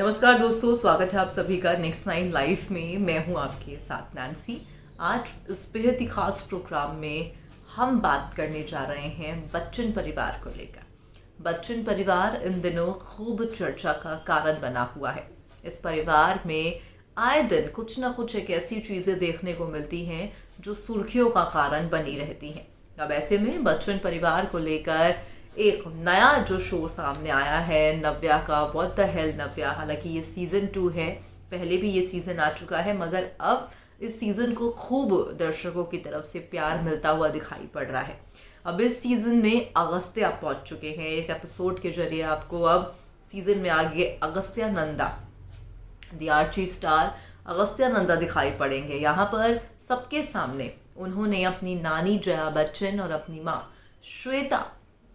नमस्कार दोस्तों, स्वागत है आप सभी का नेक्स्ट 9 लाइफ में। मैं हूं आपके साथ नैन्सी। आज इस बेहद ही खास प्रोग्राम में हम बात करने जा रहे हैं बच्चन परिवार को लेकर। बच्चन परिवार इन दिनों खूब चर्चा का कारण बना हुआ है। इस परिवार में आए दिन कुछ ना कुछ एक ऐसी चीज़ें देखने को मिलती हैं जो सुर्खियों का कारण बनी रहती हैं। अब ऐसे में बच्चन परिवार को लेकर एक नया जो शो सामने आया है नव्या का, व्हाट द हेल नव्या। हालांकि ये सीज़न 2 है, पहले भी ये सीज़न आ चुका है, मगर अब इस सीज़न को खूब दर्शकों की तरफ से प्यार मिलता हुआ दिखाई पड़ रहा है। अब इस सीज़न में अगस्त्या पहुंच चुके हैं। एक एपिसोड के जरिए आपको अब सीज़न में आगे Agastya Nanda, the Archie star Agastya Nanda दिखाई पड़ेंगे। यहाँ पर सबके सामने उन्होंने अपनी नानी जया बच्चन और अपनी माँ श्वेता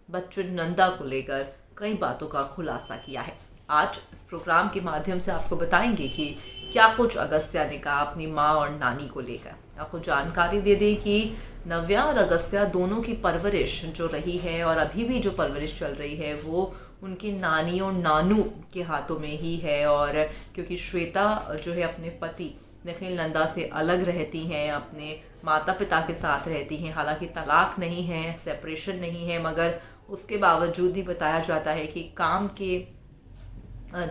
बच्चन नंदा को लेकर कई बातों का खुलासा किया है। आज इस प्रोग्राम के माध्यम से आपको बताएंगे कि क्या कुछ अगस्त्या ने कहा अपनी माँ और नानी को लेकर। आपको जानकारी दे दें कि नव्या और अगस्त्या दोनों की परवरिश जो रही है और अभी भी जो परवरिश चल रही है वो उनकी नानी और नानू के हाथों में ही है। और क्योंकि श्वेता जो है अपने पति निखिल नंदा से अलग रहती हैं, अपने माता पिता के साथ रहती हैं। हालांकि तलाक नहीं है, सेपरेशन नहीं है, मगर उसके बावजूद ही बताया जाता है कि काम के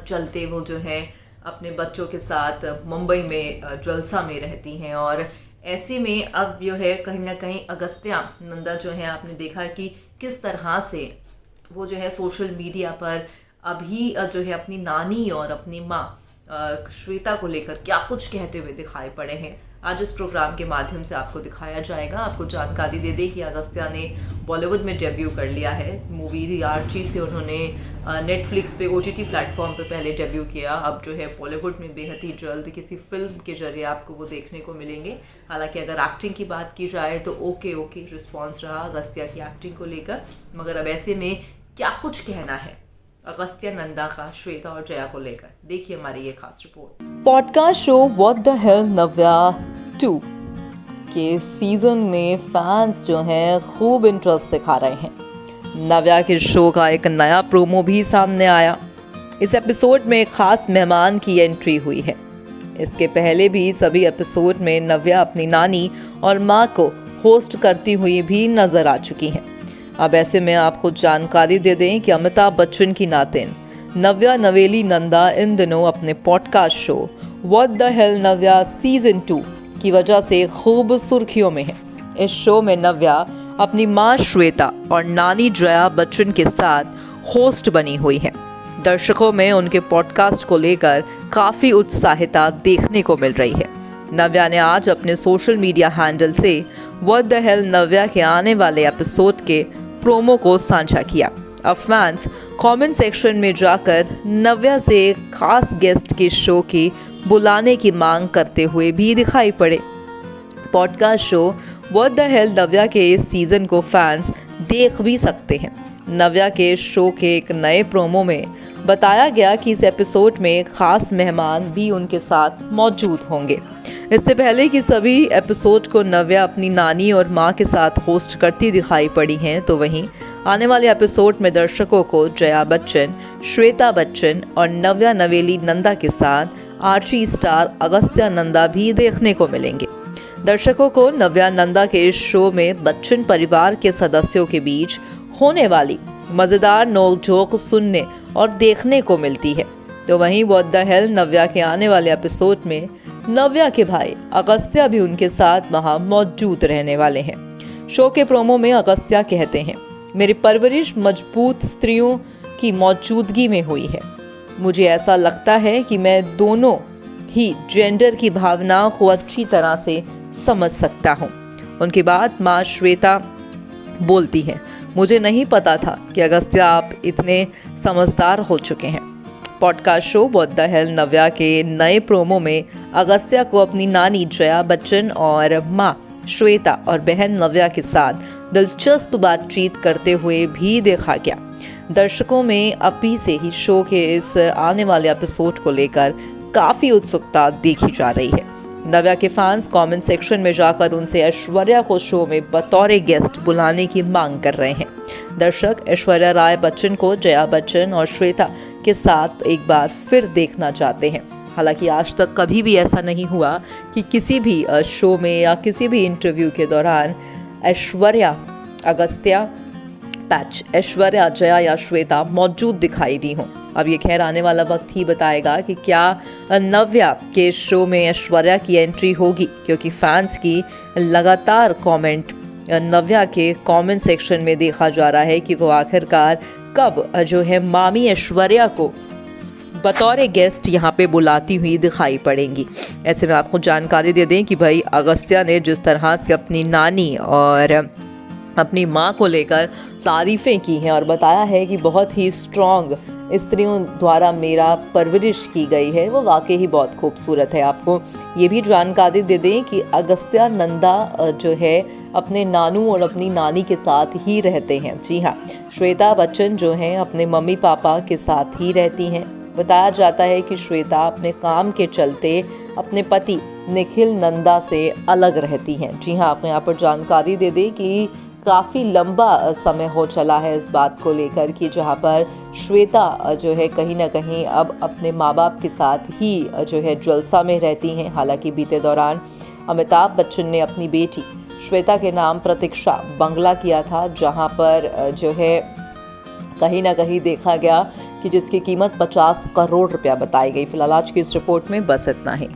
चलते वो जो है अपने बच्चों के साथ मुंबई में जलसा में रहती हैं। और ऐसे में अब जो है कहीं ना कहीं अगस्त्या नंदा जो है, आपने देखा कि किस तरह से वो जो है सोशल मीडिया पर अभी जो है अपनी नानी और अपनी माँ श्वेता को लेकर क्या कुछ कहते हुए दिखाई पड़े हैं। आज इस प्रोग्राम के माध्यम से आपको दिखाया जाएगा। आपको जानकारी दे दें कि अगस्त्या ने बॉलीवुड में डेब्यू कर लिया है। मूवी दी आर्ची से उन्होंने नेटफ्लिक्स पे OTT प्लेटफॉर्म पे पहले डेब्यू किया। अब जो है बॉलीवुड में बेहद ही जल्द किसी फिल्म के जरिए आपको वो देखने को मिलेंगे। हालांकि अगर एक्टिंग की बात की जाए तो ओके रिस्पॉन्स रहा अगस्त्या की एक्टिंग को लेकर, मगर अब ऐसे में क्या कुछ कहना है अगस्त्या नंदा का श्वेता और जया को लेकर, देखिए हमारी ये खास रिपोर्ट। Podcast show what the hell Navya 2 के सीजन में फैंस जो हैं खूब इंटरेस्ट दिखा रहे हैं। नव्या के शो का एक नया प्रोमो भी सामने आया। इस एपिसोड में एक खास मेहमान की एंट्री हुई है। इसके पहले भी सभी एपिसोड में नव्या अपनी नानी और माँ को होस्ट करती हुई भी नजर आ चुकी हैं। अब ऐसे में आपको जानकारी दे दें कि अमिताभ बच्चन की नातिन नव्या नवेली नंदा इन दिनों अपने podcast show what the hell Navya season 2 की वजह से खूब सुर्खियों में है। इस शो में नव्या अपनी माँ श्वेता और नानी जया बच्चन के साथ होस्ट बनी हुई है। दर्शकों में उनके पॉडकास्ट को लेकर काफ़ी उत्साहिता देखने को मिल रही है। नव्या ने आज अपने सोशल मीडिया हैंडल से व्हाट द हेल नव्या के आने वाले एपिसोड के प्रोमो को साझा किया। अब फैंस कमेंट सेक्शन में जाकर नव्या से एक खास गेस्ट के शो की बुलाने की मांग करते हुए भी दिखाई पड़े। Podcast show what the hell Navya के इस सीजन को फैंस देख भी सकते हैं। नव्या के शो के एक नए प्रोमो में बताया गया कि इस एपिसोड में एक खास मेहमान भी उनके साथ मौजूद होंगे। इससे पहले कि सभी एपिसोड को नव्या अपनी नानी और माँ के साथ होस्ट करती दिखाई पड़ी हैं, तो वहीं आने वाले एपिसोड में दर्शकों को जया बच्चन, श्वेता बच्चन और नव्या नवेली नंदा के साथ आर्ची स्टार अगस्त्या नंदा भी देखने को मिलेंगे। दर्शकों को नव्या नंदा के इस शो में बच्चन परिवार के सदस्यों के बीच होने वाली मज़ेदार नोक-झोंक सुनने और देखने को मिलती है। तो वहीं व्हाट द हेल नव्या के आने वाले एपिसोड में नव्या के भाई अगस्त्या भी उनके साथ वहां मौजूद रहने वाले हैं। शो के प्रोमो में अगस्त्या कहते हैं, मेरी परवरिश मजबूत स्त्रियों की मौजूदगी में हुई है। मुझे ऐसा लगता है कि मैं दोनों ही जेंडर की भावनाओं को अच्छी तरह से समझ सकता हूँ। उनके बाद माँ श्वेता बोलती हैं, मुझे नहीं पता था कि अगस्त्या आप इतने समझदार हो चुके हैं। Podcast show what the hell Navya के नए प्रोमो में अगस्त्या को अपनी नानी जया बच्चन और माँ श्वेता और बहन नव्या के साथ दिलचस्प बातचीत करते हुए भी देखा गया। दर्शकों में अभी से ही शो के इस आने वाले एपिसोड को लेकर काफ़ी उत्सुकता देखी जा रही है। नव्या के फैंस कमेंट सेक्शन में जाकर उनसे ऐश्वर्या को शो में बतौर गेस्ट बुलाने की मांग कर रहे हैं। दर्शक ऐश्वर्या राय बच्चन को जया बच्चन और श्वेता के साथ एक बार फिर देखना चाहते हैं। हालांकि आज तक कभी भी ऐसा नहीं हुआ कि किसी भी शो में या किसी भी इंटरव्यू के दौरान ऐश्वर्या, अगस्त्या, पैच, ऐश्वर्या, जया या श्वेता मौजूद दिखाई दी हों। अब ये खैर आने वाला वक्त ही बताएगा कि क्या नव्या के शो में ऐश्वर्या की एंट्री होगी, क्योंकि फैंस की लगातार कमेंट नव्या के कमेंट सेक्शन में देखा जा रहा है कि वो आखिरकार कब जो है मामी ऐश्वर्या को बतौर गेस्ट यहाँ पे बुलाती हुई दिखाई पड़ेंगी। ऐसे में आपको जानकारी दे दें कि भाई अगस्त्या ने जिस तरह से अपनी नानी और अपनी माँ को लेकर तारीफ़ें की हैं और बताया है कि बहुत ही स्ट्रॉन्ग स्त्रियों द्वारा मेरा परवरिश की गई है, वो वाकई ही बहुत खूबसूरत है। आपको ये भी जानकारी दे दें कि अगस्त्या नंदा जो है अपने नानू और अपनी नानी के साथ ही रहते हैं। जी हाँ, श्वेता बच्चन जो हैं अपने मम्मी पापा के साथ ही रहती हैं। बताया जाता है कि श्वेता अपने काम के चलते अपने पति निखिल नंदा से अलग रहती हैं। जी हाँ, आपको यहाँ पर जानकारी दे दें कि काफ़ी लंबा समय हो चला है इस बात को लेकर कि जहाँ पर श्वेता जो है कहीं ना कहीं अब अपने माँ बाप के साथ ही जो है जलसा में रहती हैं। हालांकि बीते दौरान अमिताभ बच्चन ने अपनी बेटी श्वेता के नाम प्रतीक्षा बंगला किया था, जहाँ पर जो है कहीं ना कहीं देखा गया कि जिसकी कीमत 50 करोड़ रुपया बताई गई। फिलहाल आज की इस रिपोर्ट में बस इतना ही।